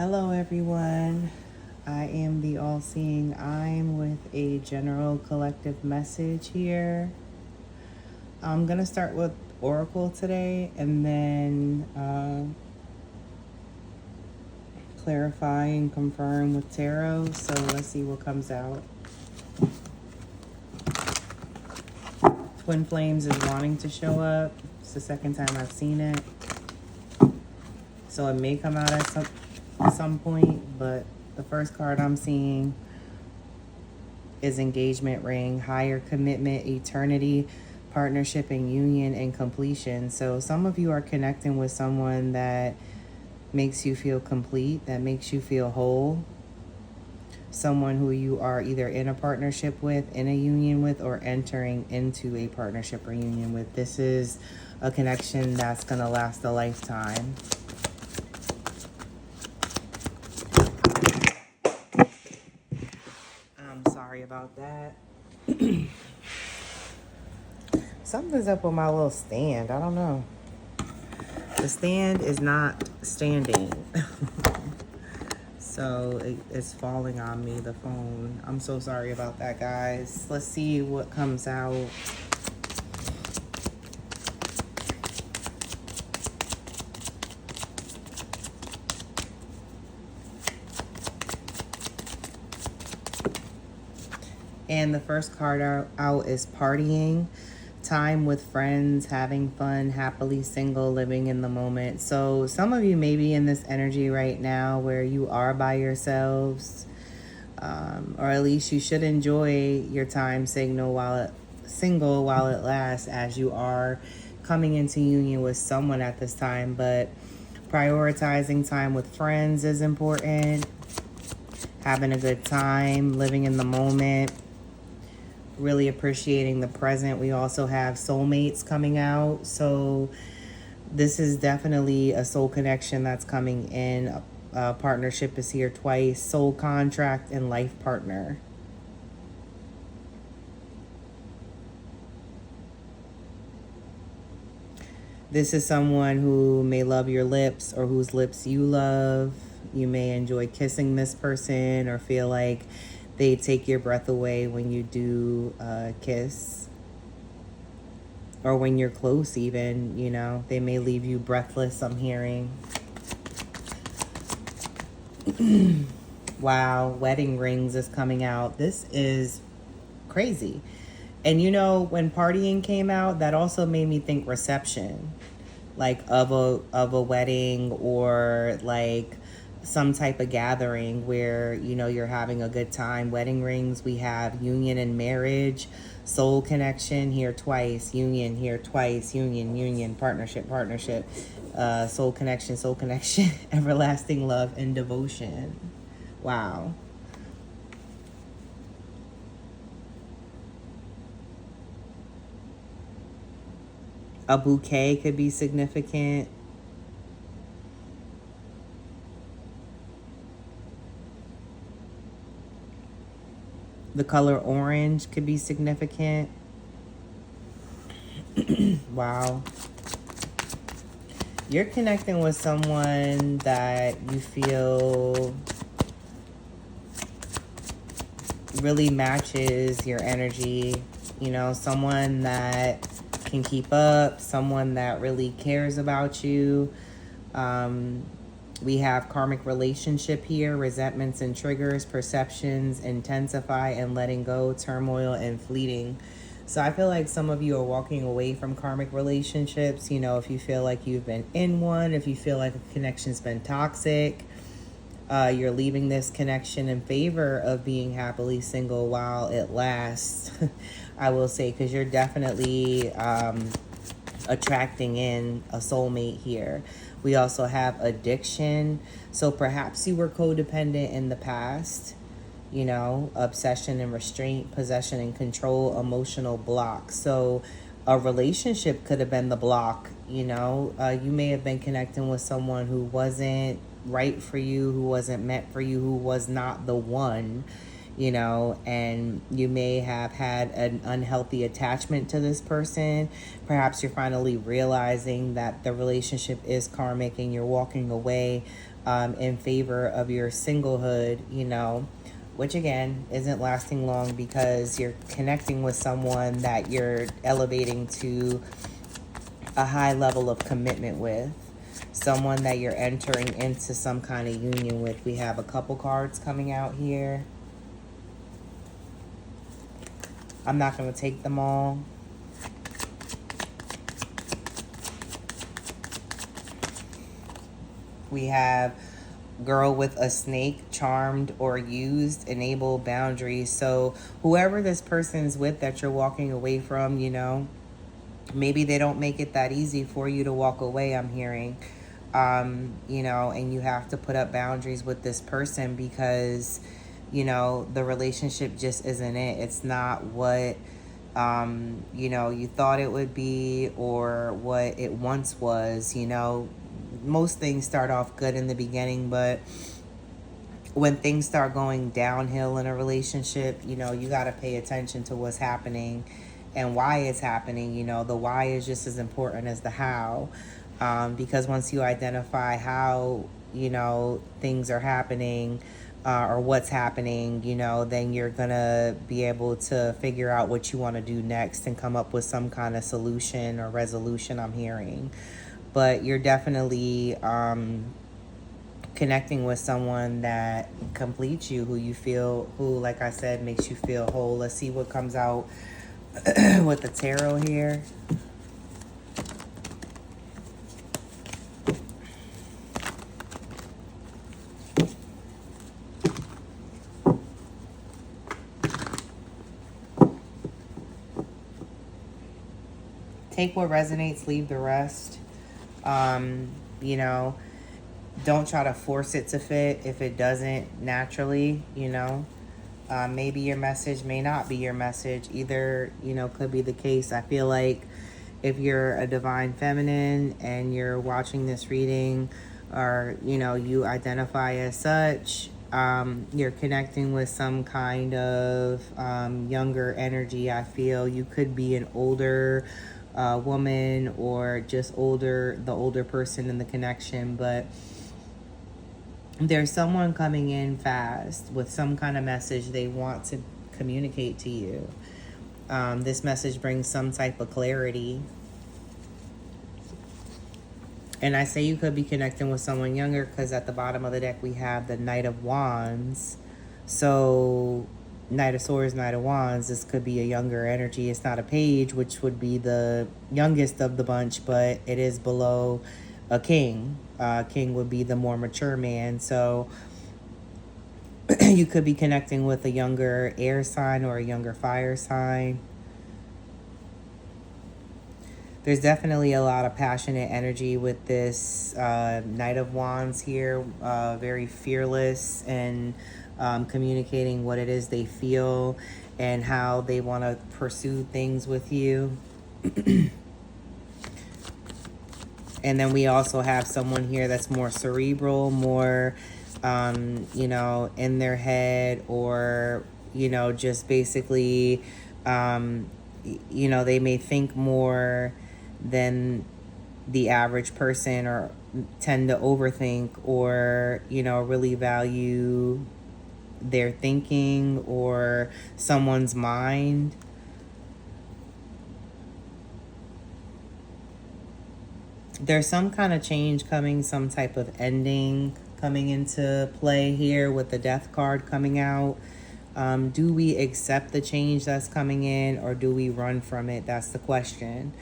Hello, everyone. I am the All Seeing I'm with a general collective message here. I'm going to start with Oracle today and then clarify and confirm with Tarot. So let's see what comes out. Twin Flames is wanting to show up. It's the second time I've seen it. So it may come out at some point, but the first card I'm seeing is engagement ring, higher commitment, eternity, partnership and union and completion. So some of you are connecting with someone that makes you feel complete, that makes you feel whole. Someone who you are either in a partnership with, in a union with, or entering into a partnership or union with. This is a connection that's going to last a lifetime. I'm sorry about that. Something's up with my little stand. I don't know. The stand is not standing. So it's falling on me, the phone. I'm so sorry about that, guys. Let's see what comes out. And the first card out is partying, time with friends, having fun, happily single, living in the moment. So some of you may be in this energy right now where you are by yourselves, or at least you should enjoy your time single while it lasts, as you are coming into union with someone at this time. But prioritizing time with friends is important. Having a good time, living in the moment, really appreciating the present. We also have soulmates coming out. So this is definitely a soul connection that's coming in. Partnership is here twice. Soul contract and life partner. This is someone who may love your lips or whose lips you love. You may enjoy kissing this person or feel like they take your breath away when you do kiss. Or when you're close even, you know. They may leave you breathless, I'm hearing. Wow, wedding rings is coming out. This is crazy. And you know, when partying came out, that also made me think reception. Like of a wedding, or like some type of gathering where, you know, you're having a good time. Wedding rings, we have union and marriage, soul connection here twice, union here twice, union, partnership, soul connection, everlasting love and devotion. Wow. A bouquet could be significant. The color orange could be significant. Wow. You're connecting with someone that you feel really matches your energy. You know, someone that can keep up, someone that really cares about you. We have karmic relationship here, resentments and triggers, perceptions, intensify and letting go, turmoil and fleeting. So I feel like some of you are walking away from karmic relationships. You know, if you feel like you've been in one, if you feel like a connection's been toxic, you're leaving this connection in favor of being happily single while it lasts. I will say, because you're definitely attracting in a soulmate here. We also have addiction. So perhaps you were codependent in the past, you know, obsession and restraint, possession and control, emotional block. So a relationship could have been the block, you know. You may have been connecting with someone who wasn't right for you, who wasn't meant for you, who was not the one, you know, and you may have had an unhealthy attachment to this person. Perhaps you're finally realizing that the relationship is karmic and you're walking away. in favor of your singlehood, you know, which again isn't lasting long because you're connecting with someone that you're elevating to a high level of commitment with, someone that you're entering into some kind of union with. We have a couple cards coming out here. I'm not going to take them all. We have girl with a snake, charmed or used, enable boundaries. So whoever this person's with that you're walking away from, you know, maybe they don't make it that easy for you to walk away, I'm hearing. You know, and you have to put up boundaries with this person because, you know, the relationship just isn't it. It's not what, you know, you thought it would be or what it once was. You know, most things start off good in the beginning, but when things start going downhill in a relationship, you know, you got to pay attention to what's happening and why it's happening. You know, the why is just as important as the how. Because once you identify how, you know, things are happening or what's happening, you know, then you're going to be able to figure out what you want to do next and come up with some kind of solution or resolution, I'm hearing. But you're definitely connecting with someone that completes you, who you feel, who, like I said, makes you feel whole. Let's see what comes out with the tarot here. Take what resonates, leave the rest. You know, don't try to force it to fit if it doesn't naturally, you know. Maybe your message may not be your message. Either, you know, could be the case. I feel like if you're a divine feminine and you're watching this reading or, you know, you identify as such, you're connecting with some kind of younger energy. I feel you could be an older woman or just older, the older person in the connection, but there's someone coming in fast with some kind of message they want to communicate to you. This message brings some type of clarity. And I say you could be connecting with someone younger because at the bottom of the deck we have the Knight of Wands. So Knight of Swords, Knight of Wands, this could be a younger energy. It's not a page, which would be the youngest of the bunch, but it is below a king. King would be the more mature man. So you could be connecting with a younger air sign or a younger fire sign. There's definitely a lot of passionate energy with this Knight of Wands here. Very fearless and communicating what it is they feel and how they want to pursue things with you. And then we also have someone here that's more cerebral, more, you know, in their head, or, you know, just basically, you know, they may think more than the average person or tend to overthink or, you know, really value their thinking or someone's mind. There's some kind of change coming, some type of ending coming into play here with the Death card coming out. Do we accept the change that's coming in or do we run from it? That's the question.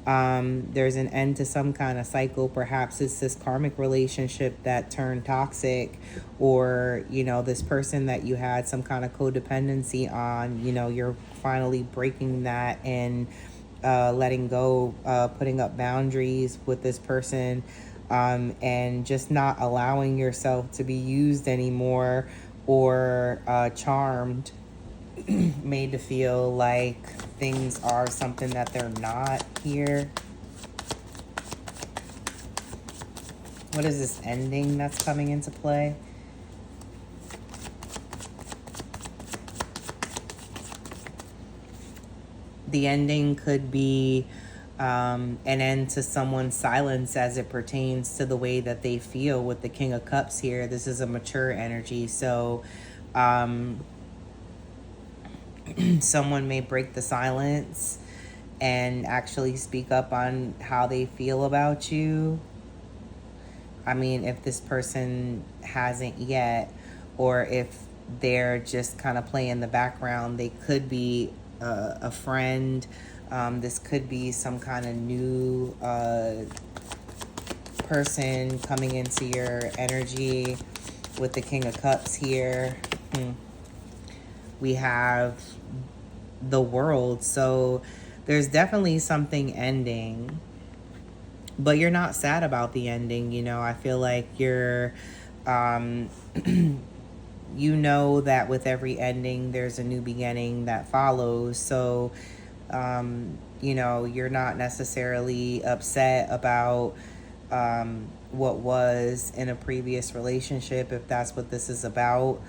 There's an end to some kind of cycle. Perhaps it's this karmic relationship that turned toxic, or, you know, this person that you had some kind of codependency on, you know, you're finally breaking that and letting go, putting up boundaries with this person, and just not allowing yourself to be used anymore or charmed, made to feel like things are something that they're not here. What is this ending that's coming into play? The ending could be an end to someone's silence as it pertains to the way that they feel with the King of Cups here. This is a mature energy. So someone may break the silence and actually speak up on how they feel about you. I mean, if this person hasn't yet, or if they're just kind of playing the background, they could be a friend. This could be some kind of new person coming into your energy with the King of Cups here. We have the World. So there's definitely something ending, but you're not sad about the ending. You know, I feel like you're, you know that with every ending, there's a new beginning that follows. So, you know, you're not necessarily upset about what was in a previous relationship, if that's what this is about.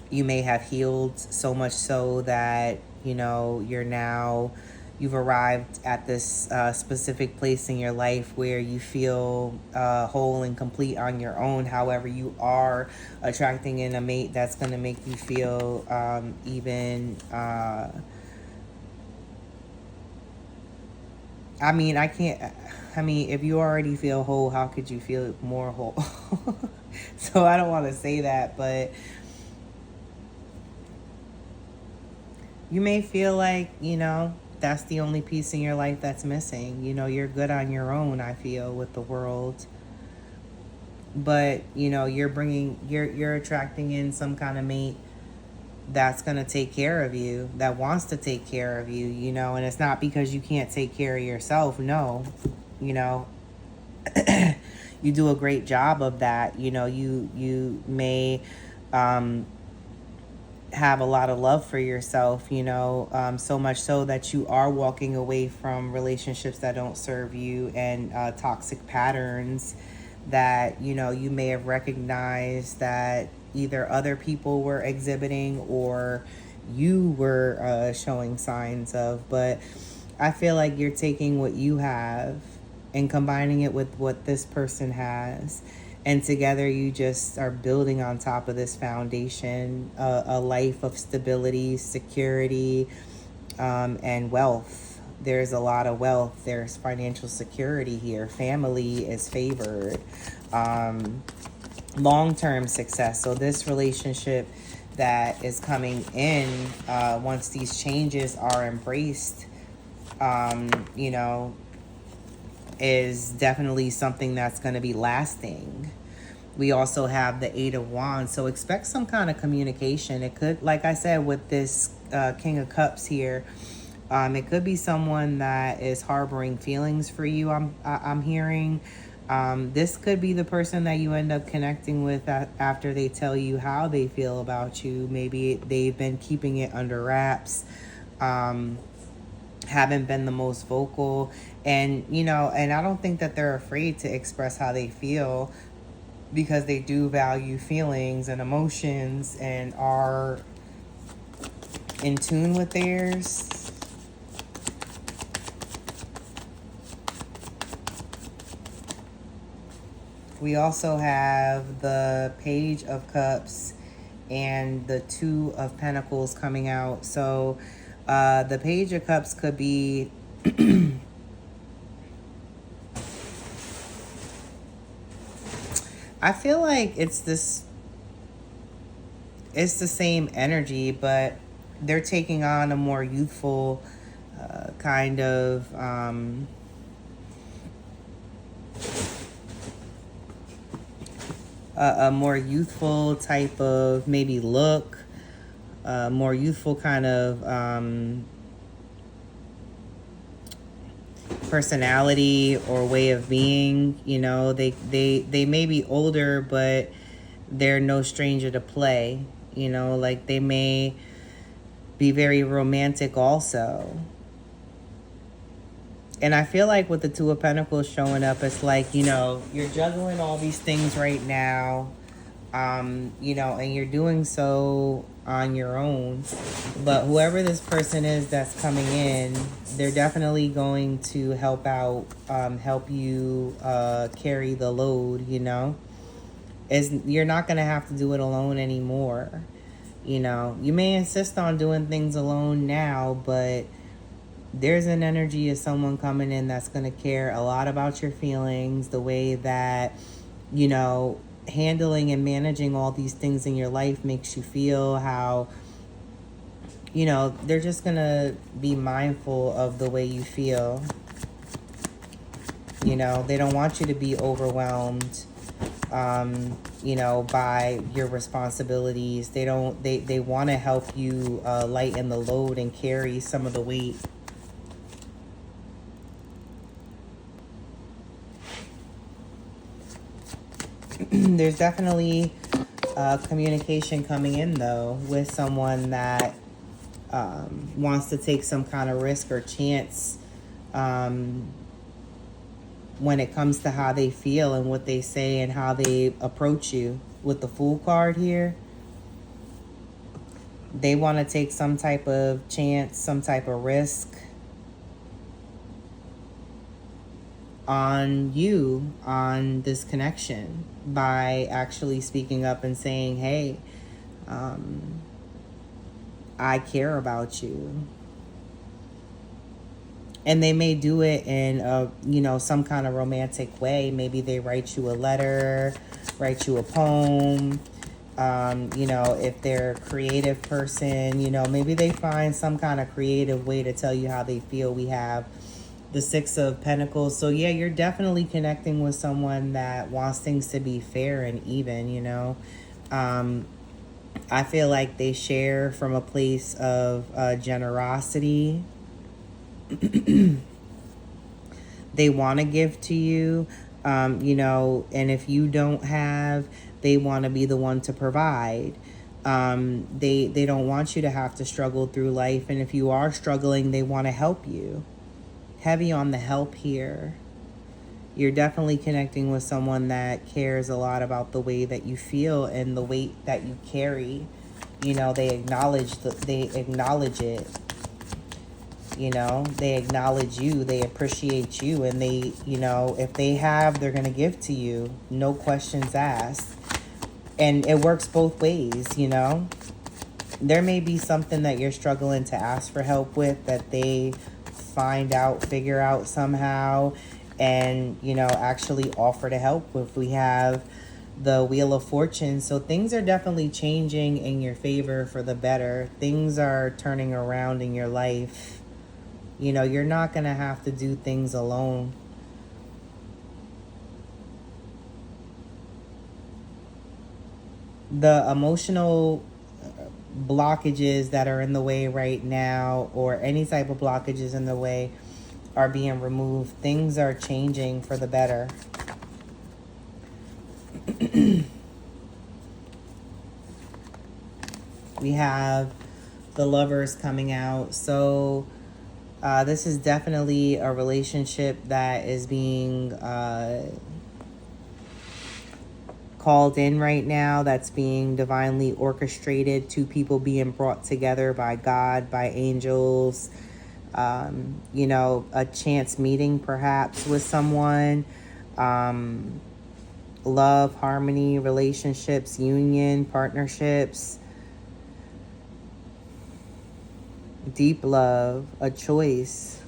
You may have healed so much so that, you know, you've arrived at this specific place in your life where you feel whole and complete on your own. However, you are attracting in a mate that's going to make you feel even if you already feel whole, how could you feel more whole? So I don't want to say that, but you may feel like, you know, that's the only piece in your life that's missing. You know, you're good on your own, I feel, with the World. But, you know, you're attracting in some kind of mate that's going to take care of you, that wants to take care of you, you know, and it's not because you can't take care of yourself. No, you know, you do a great job of that. You know, you may have a lot of love for yourself, you know, so much so that you are walking away from relationships that don't serve you and toxic patterns that, you know, you may have recognized that either other people were exhibiting or you were showing signs of. But I feel like you're taking what you have and combining it with what this person has, and together you just are building on top of this foundation a life of stability, security, and wealth. There's a lot of wealth. There's financial security here. Family is favored. Long-term success. So this relationship that is coming in, once these changes are embraced, you know, is definitely something that's going to be lasting. We also have the Eight of Wands. So expect some kind of communication. It could, like I said, with this King of Cups here, it could be someone that is harboring feelings for you. I'm hearing. This could be the person that you end up connecting with after they tell you how they feel about you. Maybe they've been keeping it under wraps, haven't been the most vocal, and, you know, and I don't think that they're afraid to express how they feel, because they do value feelings and emotions and are in tune with theirs. We also have the Page of Cups and the Two of Pentacles coming out. So the Page of Cups could be I feel like it's the same energy, but they're taking on a more youthful kind of a more youthful type of maybe look, more youthful kind of personality or way of being. You know, they may be older, but they're no stranger to play. You know, like they may be very romantic also. And I feel like with the Two of Pentacles showing up, it's like, you know, you're juggling all these things right now. You know, and you're doing so on your own. But whoever this person is that's coming in, they're definitely going to help out, help you carry the load, you know. You're not going to have to do it alone anymore. You know, you may insist on doing things alone now, but there's an energy of someone coming in that's going to care a lot about your feelings, the way that, you know, handling and managing all these things in your life makes you feel, how, you know, they're just going to be mindful of the way you feel. You know, they don't want you to be overwhelmed, you know, by your responsibilities. They want to help you lighten the load and carry some of the weight. There's definitely communication coming in, though, with someone that wants to take some kind of risk or chance when it comes to how they feel and what they say and how they approach you. With the Fool card here, they want to take some type of chance, some type of risk on you, on this connection, by actually speaking up and saying, hey, I care about you. And they may do it in a, you know, some kind of romantic way. Maybe they write you a letter, write you a poem. You know, if they're a creative person, you know, maybe they find some kind of creative way to tell you how they feel. We have the Six of Pentacles. So yeah, you're definitely connecting with someone that wants things to be fair and even, you know. I feel like they share from a place of generosity. They want to give to you, you know, and if you don't have, they want to be the one to provide. They don't want you to have to struggle through life, and if you are struggling, they want to help you. Heavy on the help here. You're definitely connecting with someone that cares a lot about the way that you feel and the weight that you carry. You know, they acknowledge it. You know, they acknowledge you, they appreciate you, and they, you know, if they have, they're going to give to you. No questions asked. And it works both ways, you know. There may be something that you're struggling to ask for help with that they figure out somehow, and, you know, actually offer to help with. We have the Wheel of Fortune. So things are definitely changing in your favor for the better. Things are turning around in your life. You know, you're not going to have to do things alone. The emotional blockages that are in the way right now, or any type of blockages in the way, are being removed. Things are changing for the better. We have the Lovers coming out. So this is definitely a relationship that is being called in right now, that's being divinely orchestrated. Two people being brought together by God, by angels. You know, a chance meeting perhaps with someone. Love, harmony, relationships, union, partnerships. Deep love, a choice.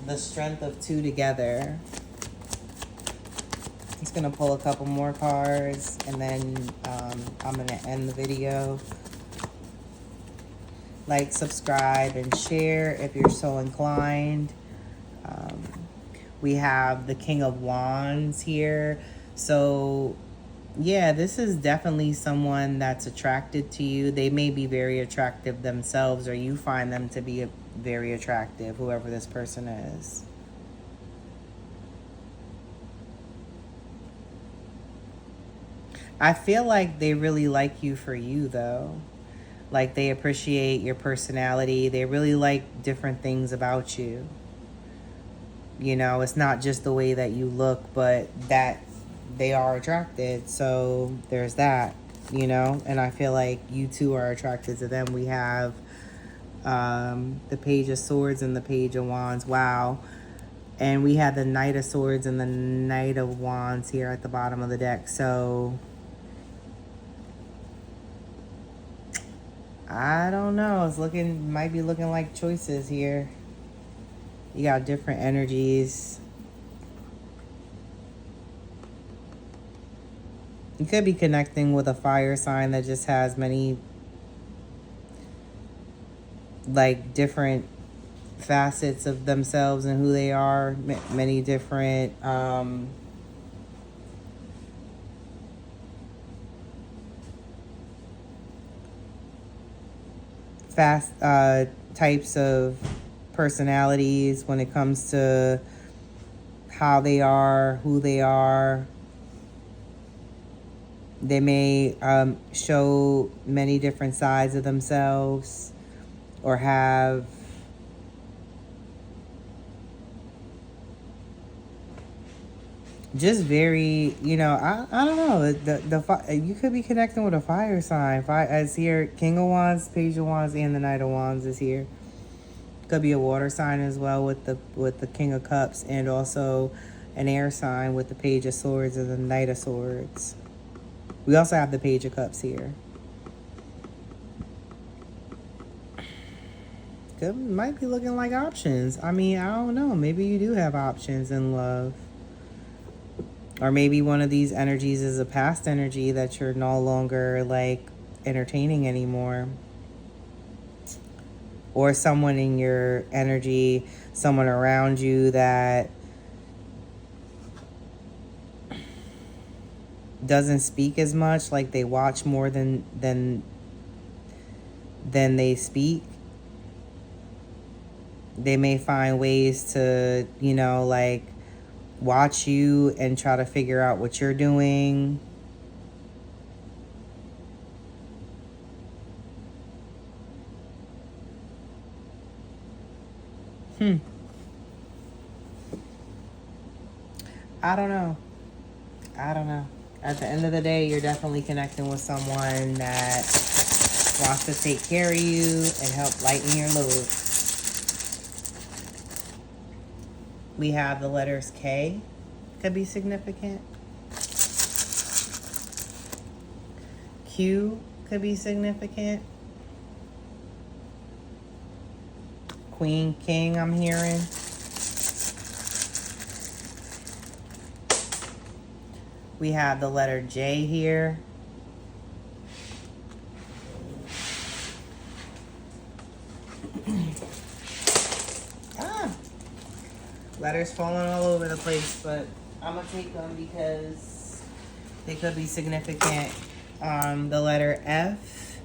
The strength of two together. I'm just going to pull a couple more cards, and then I'm going to end the video. Like, subscribe, and share if you're so inclined. We have the King of Wands here. So yeah, this is definitely someone that's attracted to you. They may be very attractive themselves, or you find them to be very attractive, whoever this person is. I feel like they really like you for you, though. Like, they appreciate your personality. They really like different things about you. You know, it's not just the way that you look, but that they are attracted. So there's that, you know, and I feel like you two are attracted to them. We have the Page of Swords and the Page of Wands. Wow. And we have the Knight of Swords and the Knight of Wands here at the bottom of the deck. So I don't know. It's looking, might be looking like choices here. You got different energies. You could be connecting with a fire sign that just has many, like, different facets of themselves and who they are. Many different types of personalities when it comes to how they are, who they are. They may show many different sides of themselves, or have just very, you know, I don't know. You could be connecting with a fire sign. As here, King of Wands, Page of Wands, and the Knight of Wands is here. Could be a water sign as well with the King of Cups, and also an air sign with the Page of Swords and the Knight of Swords. We also have the Page of Cups here. Might be looking like options. I mean, I don't know. Maybe you do have options in love. Or maybe one of these energies is a past energy that you're no longer, like, entertaining anymore. Or someone in your energy, someone around you that doesn't speak as much, like they watch more than they speak. They may find ways to, you know, like, watch you and try to figure out what you're doing. I don't know. At the end of the day, you're definitely connecting with someone that wants to take care of you and help lighten your load. We have the letters K, could be significant. Q could be significant. Queen, King, I'm hearing. We have the letter J here. Letters falling all over the place, but I'm going to take them because they could be significant. The letter F,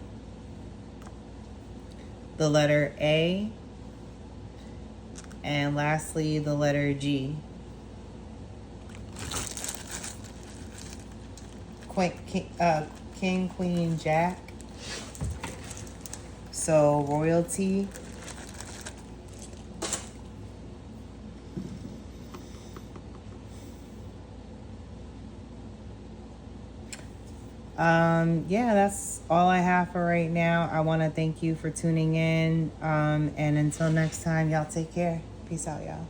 the letter A, and lastly, the letter G. King, Queen, Jack. So, royalty. Yeah, that's all I have for right now. I want to thank you for tuning in. And until next time, y'all take care. Peace out, y'all.